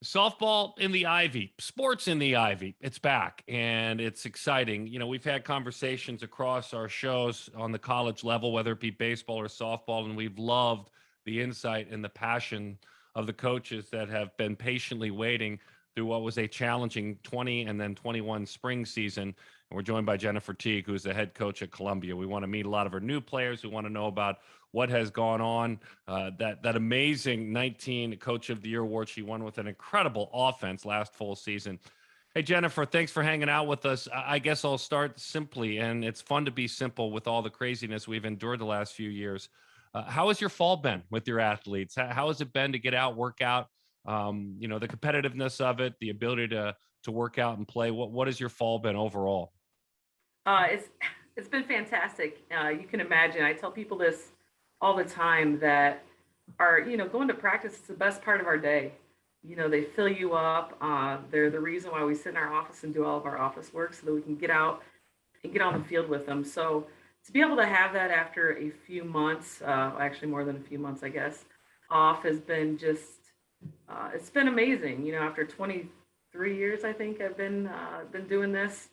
Softball in the Ivy, sports in the Ivy. It's back and it's exciting. We've had conversations across our shows on the college level, whether it be baseball or softball, and we've loved the insight and the passion of the coaches that have been patiently waiting through what was a challenging 20 and then 21 spring season. And we're joined by Jennifer Teague, who's the head coach at Columbia. We want to meet a lot of our new players. We want to know about what has gone on. That amazing 19 Coach of the Year award she won with an incredible offense last full season. Hey, Jennifer, thanks for hanging out with us. I guess I'll start simply, and it's fun to be simple with all the craziness we've endured the last few years. How has your fall been with your athletes? How has it been to get out, work out? The competitiveness of it, the ability to work out and play. What has your fall been overall? It's been fantastic. You can imagine. I tell people this all the time that going to practice is the best part of our day. They fill you up. They're the reason why we sit in our office and do all of our office work so that we can get out and get on the field with them. So to be able to have that after a few months, actually more than a few months, I guess, off has been just it's been amazing. After 23 years, I think I've been doing this.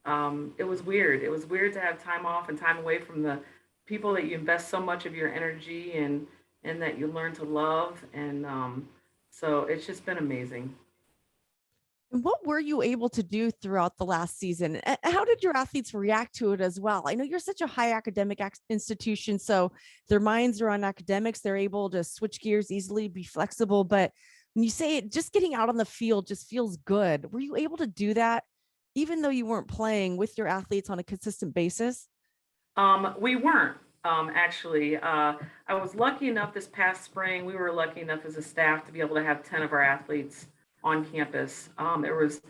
It was weird. It was weird to have time off and time away from the people that you invest so much of your energy and that you learn to love. And so it's just been amazing. And what were you able to do throughout the last season? How did your athletes react to it as well? I know you're such a high academic institution, so their minds are on academics. They're able to switch gears easily, be flexible. But when you say it, just getting out on the field just feels good. Were you able to do that even though you weren't playing with your athletes on a consistent basis? We weren't actually. I was lucky enough this past spring. We were lucky enough as a staff to be able to have 10 of our athletes on campus. There was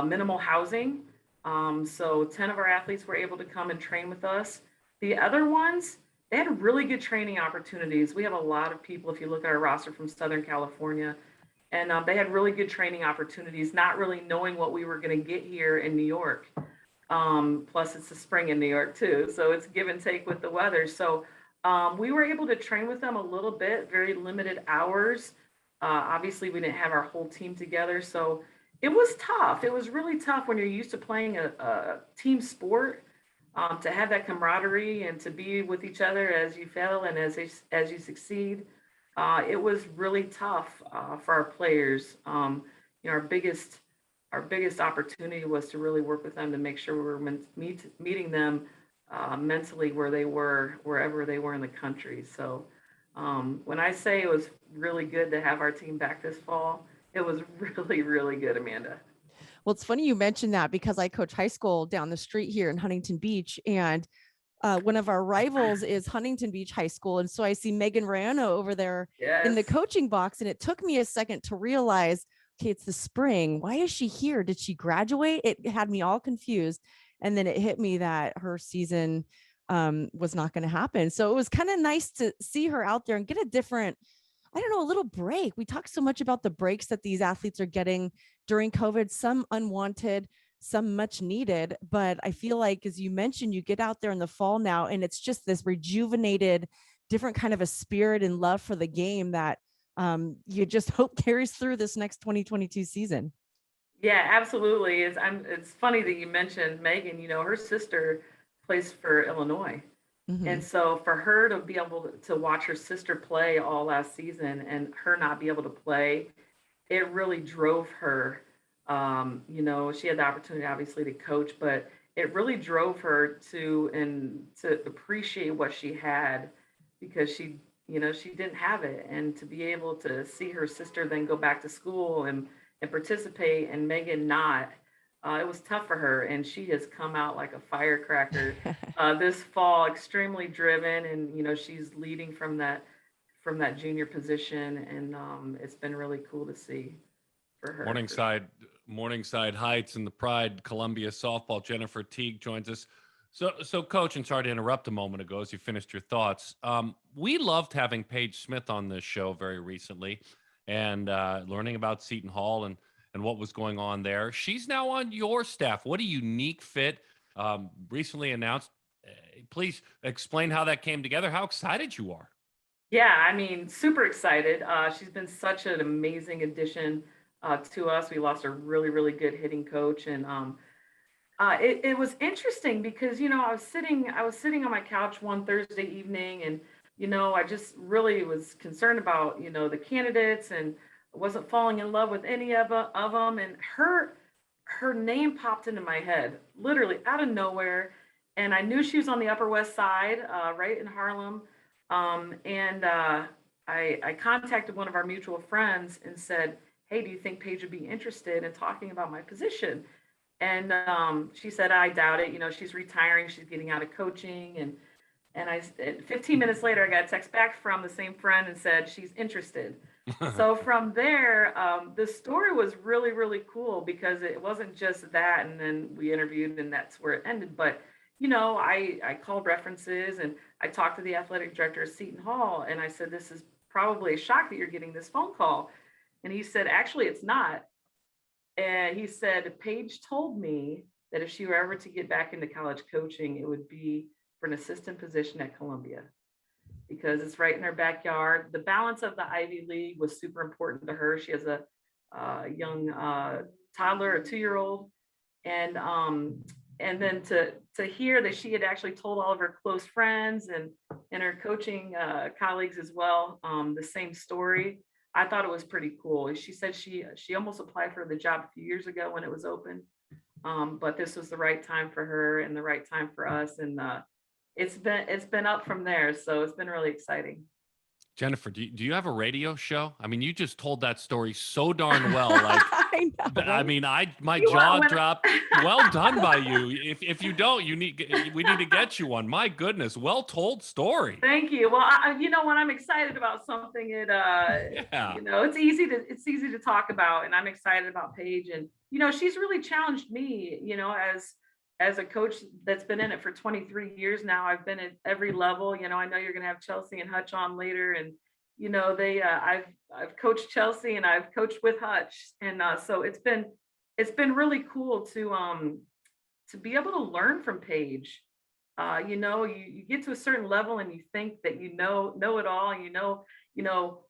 minimal housing, so 10 of our athletes were able to come and train with us. The other ones, they had really good training opportunities. We have a lot of people, if you look at our roster from Southern California, and they had really good training opportunities, not really knowing what we were going to get here in New York. Plus, it's the spring in New York too, so it's give and take with the weather. So we were able to train with them a little bit, very limited hours. Obviously, we didn't have our whole team together, so it was tough. It was really tough when you're used to playing a team sport, to have that camaraderie and to be with each other as you fail and as you succeed. It was really tough for our players. Our biggest opportunity was to really work with them to make sure we were meeting them mentally where they were, wherever they were in the country. So when I say it was really good to have our team back this fall, it was really, really good, Amanda. Well, it's funny you mentioned that because I coach high school down the street here in Huntington Beach, and one of our rivals is Huntington Beach High School. And so I see Megan Rayano over there in the Yes. coaching box. And it took me a second to realize, okay, it's the spring. Why is she here? Did she graduate? It had me all confused. And then it hit me that her season was not going to happen. So it was kind of nice to see her out there and get a different, I don't know, a little break. We talk so much about the breaks that these athletes are getting during COVID, some unwanted, some much needed. But I feel like, as you mentioned, you get out there in the fall now, and it's just this rejuvenated, different kind of a spirit and love for the game that you just hope carries through this next 2022 season. Yeah, absolutely. It's funny that you mentioned Megan. Her sister plays for Illinois. And Mhm. so for her to be able to watch her sister play all last season and her not be able to play, it really drove her. She had the opportunity obviously to coach, but it really drove her to appreciate what she had because she didn't have it. And to be able to see her sister then go back to school and participate and Megan not, it was tough for her, and she has come out like a firecracker this fall, extremely driven, and she's leading from that junior position, and it's been really cool to see for her for sure. Morningside Heights and the Pride Columbia softball. Jennifer Teague joins us. So, Coach, and sorry to interrupt a moment ago as you finished your thoughts. We loved having Paige Smith on this show very recently, and learning about Seton Hall and what was going on there. She's now on your staff. What a unique fit. Recently announced. Please explain how that came together. How excited you are. Yeah, I mean, super excited. She's been such an amazing addition to us. We lost a really, really good hitting coach, and it was interesting because I was sitting on my couch one Thursday evening, and I just really was concerned about the candidates, and wasn't falling in love with any of them. And her name popped into my head literally out of nowhere, and I knew she was on the Upper West Side, right in Harlem. And I contacted one of our mutual friends and said, "Hey, do you think Paige would be interested in talking about my position?" And she said, "I doubt it. She's retiring. She's getting out of coaching." And 15 minutes later, I got a text back from the same friend and said she's interested. So from there, the story was really, really cool because it wasn't just that, and then we interviewed, and that's where it ended. But I called references, and I talked to the athletic director of Seton Hall, and I said, "This is probably a shock that you're getting this phone call." And he said, "Actually, it's not." And he said, "Paige told me that if she were ever to get back into college coaching, it would be for an assistant position at Columbia because it's right in her backyard." The balance of the Ivy League was super important to her. She has a young toddler, a 2-year-old, and then to hear that she had actually told all of her close friends and her coaching colleagues as well the same story. I thought it was pretty cool. She said she almost applied for the job a few years ago when it was open, but this was the right time for her and the right time for us, and it's been up from there. So it's been really exciting. Jennifer, do you have a radio show? I mean, you just told that story so darn well. Like, I know, I right? mean, my You jaw are when- dropped. Well done by you. If you don't, we need to get you one. My goodness, well told story. Thank you. Well, when I'm excited about something, Yeah. it's easy to talk about, and I'm excited about Paige, and she's really challenged me, as a coach that's been in it for 23 years now. I've been at every level. I know you're going to have Chelsea and Hutch on later, and I've coached Chelsea and I've coached with Hutch, and so it's been really cool to be able to learn from Paige. You get to a certain level and you think that know it all, and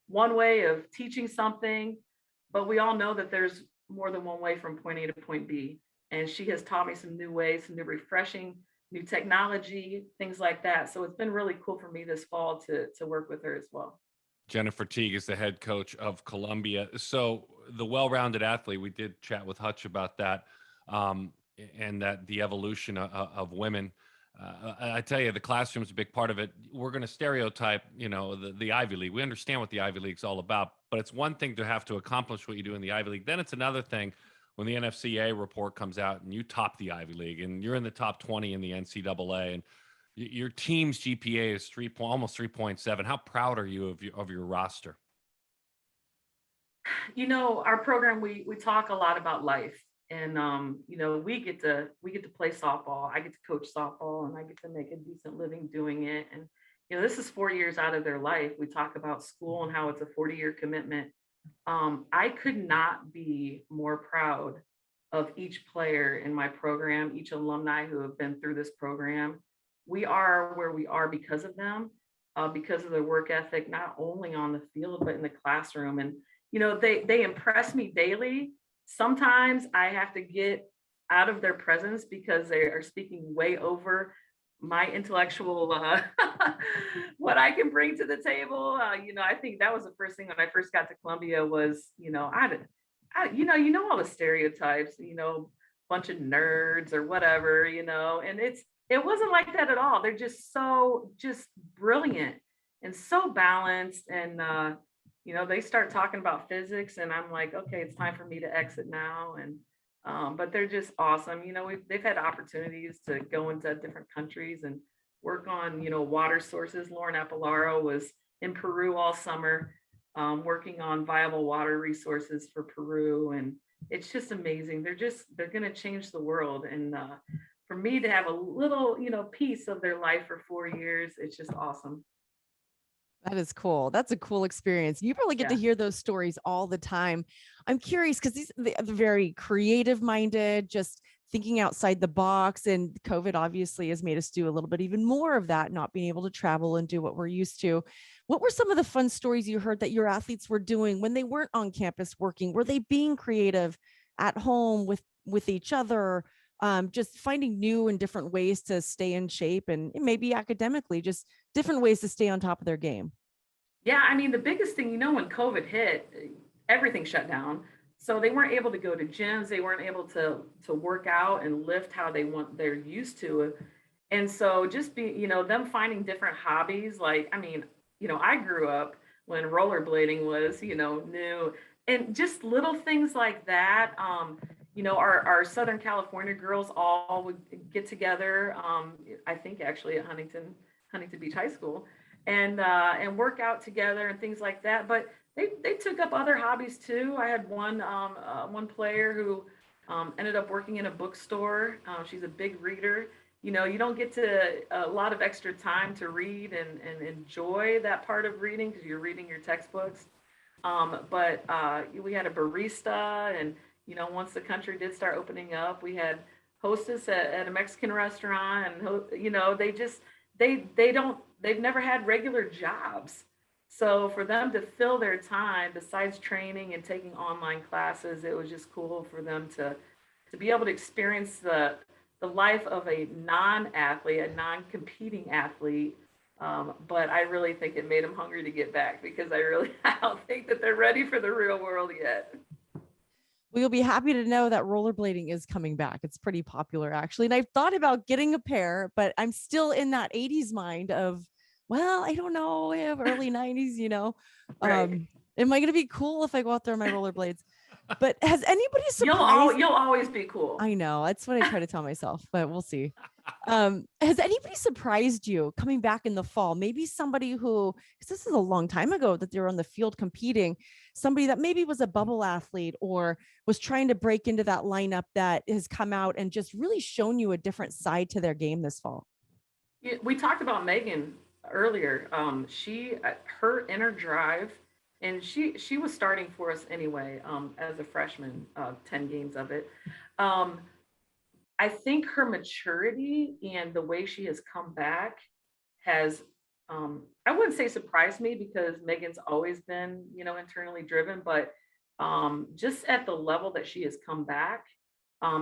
one way of teaching something, but we all know that there's more than one way from point A to point B. And she has taught me some new ways, some new refreshing, new technology, things like that. So it's been really cool for me this fall to work with her as well. Jennifer Teague is the head coach of Columbia. So the well-rounded athlete, we did chat with Hutch about that, and that the evolution of women. I tell you, the classroom's a big part of it. We're going to stereotype, the Ivy League. We understand what the Ivy League's all about, but it's one thing to have to accomplish what you do in the Ivy League. Then it's another thing when the NFCA report comes out and you top the Ivy League and you're in the top 20 in the NCAA, and your team's GPA is almost 3.7. How proud are you of your roster? Our program, we talk a lot about life, and we get to play softball. I get to coach softball, and I get to make a decent living doing it. And this is 4 years out of their life. We talk about school and how it's a 40-year commitment. I could not be more proud of each player in my program, each alumni who have been through this program. We are where we are because of them, because of their work ethic, not only on the field, but in the classroom. And, they impress me daily. Sometimes I have to get out of their presence because they are speaking way over my intellectual, what I can bring to the table. I think that was the first thing when I first got to Columbia was, all the stereotypes, bunch of nerds or whatever, and it wasn't like that at all. They're just brilliant and so balanced. And, they start talking about physics, and I'm like, okay, it's time for me to exit now. And, but they're just awesome. They've had opportunities to go into different countries and work on, water sources. Lauren Apolaro was in Peru all summer, working on viable water resources for Peru. And it's just amazing. They're going to change the world. And for me to have a little, piece of their life for 4 years, it's just awesome. That is cool. That's a cool experience. You probably get to hear those stories all the time. I'm curious because they're very creative minded, just thinking outside the box. And COVID obviously has made us do a little bit even more of that, not being able to travel and do what we're used to. What were some of the fun stories you heard that your athletes were doing when they weren't on campus working? Were they being creative at home with each other? Just finding new and different ways to stay in shape, and maybe academically, just different ways to stay on top of their game. Yeah, I mean, the biggest thing, when COVID hit, everything shut down. So they weren't able to go to gyms. They weren't able to work out and lift how they're used to. And so just them finding different hobbies. Like, I mean, I grew up when rollerblading was, new, and just little things like that. Our Southern California girls all would get together. I think actually at Huntington Beach High School, and work out together and things like that. But they took up other hobbies too. I had one player who ended up working in a bookstore. She's a big reader. You don't get a lot of extra time to read and enjoy that part of reading because you're reading your textbooks. But we had a barista, and once the country did start opening up, we had hostess at a Mexican restaurant, and they've never had regular jobs. So for them to fill their time, besides training and taking online classes, it was just cool for them to be able to experience the life of a non-athlete, a non-competing athlete. But I really think it made them hungry to get back, because I don't think that they're ready for the real world yet. We'll be happy to know that rollerblading is coming back. It's pretty popular, actually. And I've thought about getting a pair, but I'm still in that 80s mind of, well, I don't know, early 90s, Right. Am I going to be cool if I go out there on my rollerblades? But has anybody surprised? You'll always be cool. I know, that's what I try to tell myself, but we'll see. Has anybody surprised you coming back in the fall? Maybe somebody who, because this is a long time ago that they were on the field competing, somebody that maybe was a bubble athlete or was trying to break into that lineup that has come out and just really shown you a different side to their game this fall. Yeah, we talked about Megan earlier. Her inner drive, and she was starting for us anyway, as a freshman, 10 games of it. I think her maturity and the way she has come back has, I wouldn't say surprised me, because Megan's always been, internally driven, but just at the level that she has come back,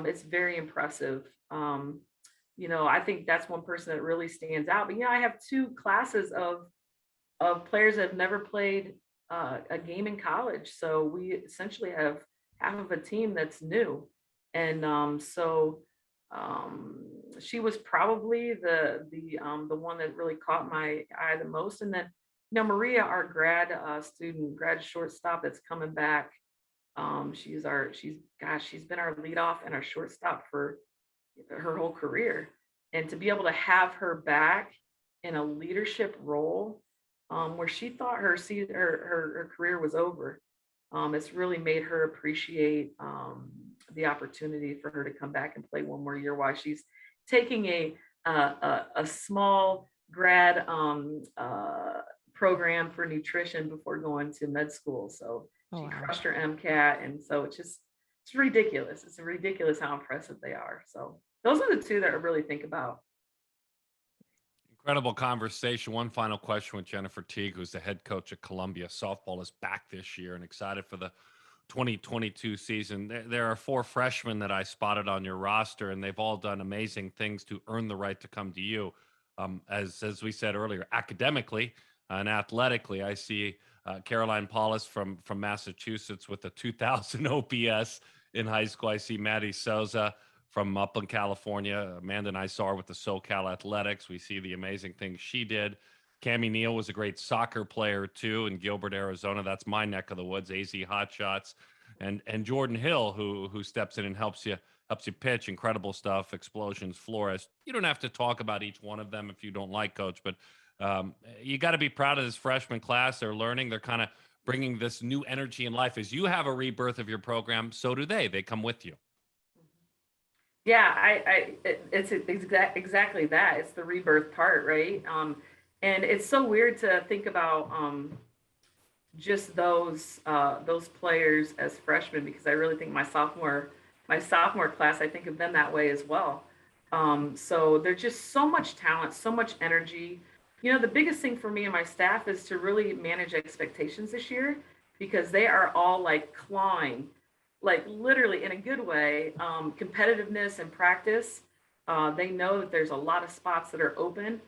it's very impressive. I think that's one person that really stands out. But I have two classes of players that have never played a game in college, so we essentially have half of a team that's new, and she was probably the one that really caught my eye the most. And then, Maria, our grad shortstop that's coming back. She's been our leadoff and our shortstop for her whole career. And to be able to have her back in a leadership role, where she thought her career was over, it's really made her appreciate the opportunity for her to come back and play one more year while she's taking a small grad program for nutrition before going to med school. So she crushed her MCAT, and so it's ridiculous. It's ridiculous how impressive they are. So those are the two that I really think about. Incredible conversation. One final question with Jennifer Teague, who's the head coach at Columbia. Softball is back this year and excited for the 2022 season. There are 4 freshmen that I spotted on your roster, and they've all done amazing things to earn the right to come to you. As we said earlier, academically and athletically, I see Caroline Paulus from Massachusetts with a 2000 OPS in high school. I see Maddie Souza from Upland, California. Amanda and I saw her with the SoCal Athletics. We see the amazing things she did. Cammie Neal was a great soccer player too in Gilbert, Arizona. That's my neck of the woods, AZ Hotshots. And Jordan Hill, who steps in and helps you pitch. Incredible stuff. Explosions, Flores. You don't have to talk about each one of them if you don't like, Coach, but you got to be proud of this freshman class. They're learning. They're kind of bringing this new energy in life. As you have a rebirth of your program, so do they. They come with you. Yeah, it's exactly that. It's the rebirth part, right? And it's so weird to think about just those players as freshmen, because I really think my my sophomore class, I think, have been that way as well. So there's just so much talent, so much energy. You know, the biggest thing for me and my staff is to really manage expectations this year because they are all like clawing, like literally in a good way, competitiveness and practice. They know that there's a lot of spots that are open.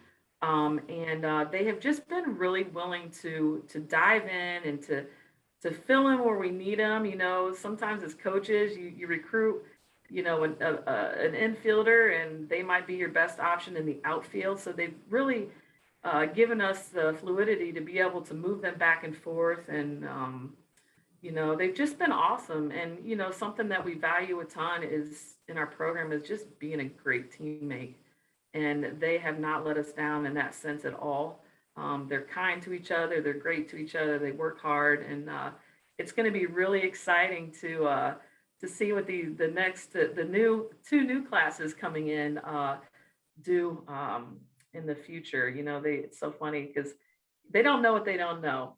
And they have just been really willing to dive in and to fill in where we need them. You know, sometimes as coaches, you recruit, you know, an infielder, and they might be your best option in the outfield. So they've really given us the fluidity to be able to move them back and forth. And, you know, they've just been awesome. And, you know, something that we value a ton is in our program is just being a great teammate. And they have not let us down in that sense at all. They're kind to each other. They're great to each other. They work hard, and it's going to be really exciting to see what the new two new classes coming in do in the future. You know, it's so funny because they don't know what they don't know.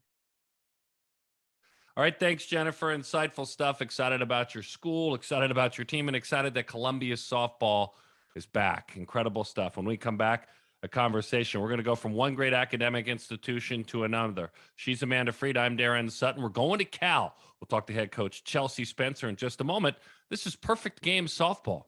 All right. Thanks, Jennifer. Insightful stuff. Excited about your school, excited about your team, and excited that Columbia softball is back. Incredible stuff. When we come back, a conversation. We're going to go from one great academic institution to another. She's Amanda Freed. I'm Darren Sutton. We're going to Cal. We'll talk to head coach Chelsea Spencer in just a moment. This is Perfect Game Softball.